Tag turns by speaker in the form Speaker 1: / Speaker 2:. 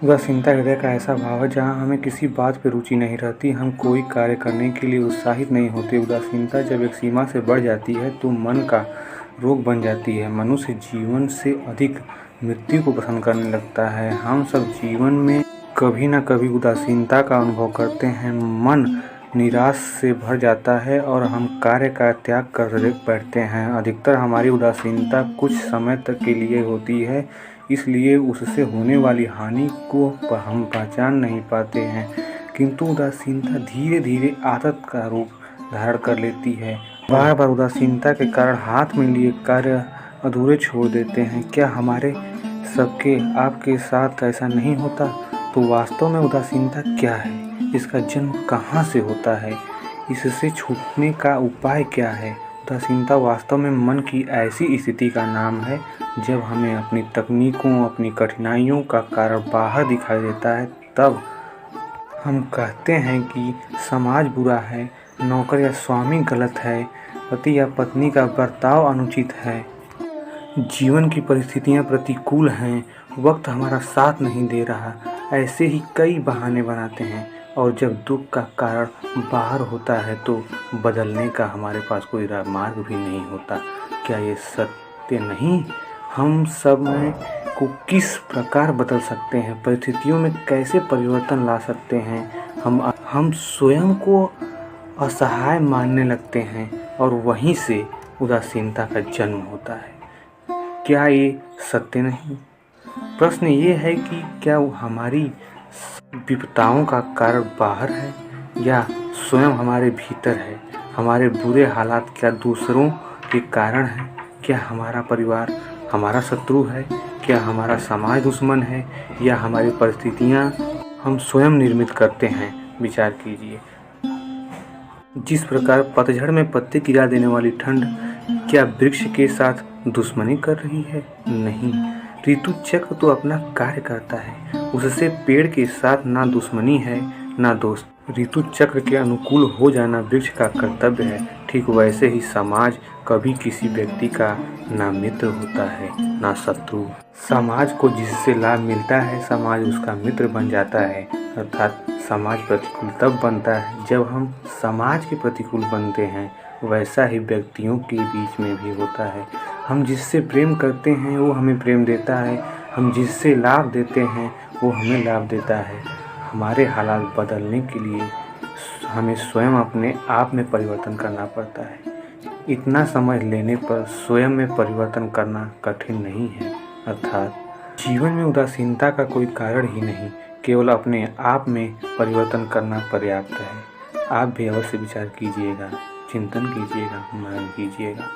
Speaker 1: उदासीनता हृदय का ऐसा भाव है जहाँ हमें किसी बात पर रुचि नहीं रहती, हम कोई कार्य करने के लिए उत्साहित नहीं होते। उदासीनता जब एक सीमा से बढ़ जाती है तो मन का रोग बन जाती है। मनुष्य जीवन से अधिक मृत्यु को पसंद करने लगता है। हम सब जीवन में कभी न कभी उदासीनता का अनुभव करते हैं। मन निराश से भर जाता है और हम कार्य का त्याग कर बैठते हैं। अधिकतर हमारी उदासीनता कुछ समय तक के लिए होती है, इसलिए उससे होने वाली हानि को हम पहचान नहीं पाते हैं। किंतु उदासीनता धीरे धीरे आदत का रूप धारण कर लेती है। बार बार उदासीनता के कारण हाथ में लिए कार्य अधूरे छोड़ देते हैं। क्या हमारे सबके आपके साथ ऐसा नहीं होता? तो वास्तव में उदासीनता क्या है? इसका जन्म कहाँ से होता है? इससे छूटने का उपाय क्या है? उदासीनता वास्तव में मन की ऐसी स्थिति का नाम है जब हमें अपनी तकनीकों, अपनी कठिनाइयों का कारण बाहर दिखाई देता है। तब हम कहते हैं कि समाज बुरा है, नौकर या स्वामी गलत है, पति या पत्नी का बर्ताव अनुचित है, जीवन की परिस्थितियां प्रतिकूल हैं, वक्त हमारा साथ नहीं दे रहा। ऐसे ही कई बहाने बनाते हैं और जब दुख का कारण बाहर होता है तो बदलने का हमारे पास कोई मार्ग भी नहीं होता। क्या ये सत्य नहीं? हम सब में को किस प्रकार बदल सकते हैं? परिस्थितियों में कैसे परिवर्तन ला सकते हैं? हम स्वयं को असहाय मानने लगते हैं और वहीं से उदासीनता का जन्म होता है। क्या ये सत्य नहीं? प्रश्न ये है कि क्या हमारी विपदाओं का कारण बाहर है या स्वयं हमारे भीतर है? हमारे बुरे हालात क्या दूसरों के कारण हैं? क्या हमारा परिवार हमारा शत्रु है? क्या हमारा समाज दुश्मन है या हमारी परिस्थितियां हम स्वयं निर्मित करते हैं? विचार कीजिए। जिस प्रकार पतझड़ में पत्ते गिरा देने वाली ठंड क्या वृक्ष के साथ दुश्मनी कर रही है? नहीं, ऋतु चक्र तो अपना कार्य करता है, उससे पेड़ के साथ ना दुश्मनी है ना दोस्त। ऋतु चक्र के अनुकूल हो जाना वृक्ष का कर्तव्य है। ठीक वैसे ही समाज कभी किसी व्यक्ति का ना मित्र होता है ना शत्रु। समाज को जिससे लाभ मिलता है समाज उसका मित्र बन जाता है। अर्थात समाज प्रतिकूल तब बनता है जब हम समाज के प्रतिकूल बनते हैं। वैसा ही व्यक्तियों के बीच में भी होता है। हम जिससे प्रेम करते हैं वो हमें प्रेम देता है, हम जिससे लाभ देते हैं वो हमें लाभ देता है। हमारे हालात बदलने के लिए हमें स्वयं अपने आप में परिवर्तन करना पड़ता है। इतना समझ लेने पर स्वयं में परिवर्तन करना कठिन नहीं है। अर्थात जीवन में उदासीनता का कोई कारण ही नहीं, केवल अपने आप में परिवर्तन करना पर्याप्त है। आप भी अवश्य विचार कीजिएगा, चिंतन कीजिएगा, मनन कीजिएगा।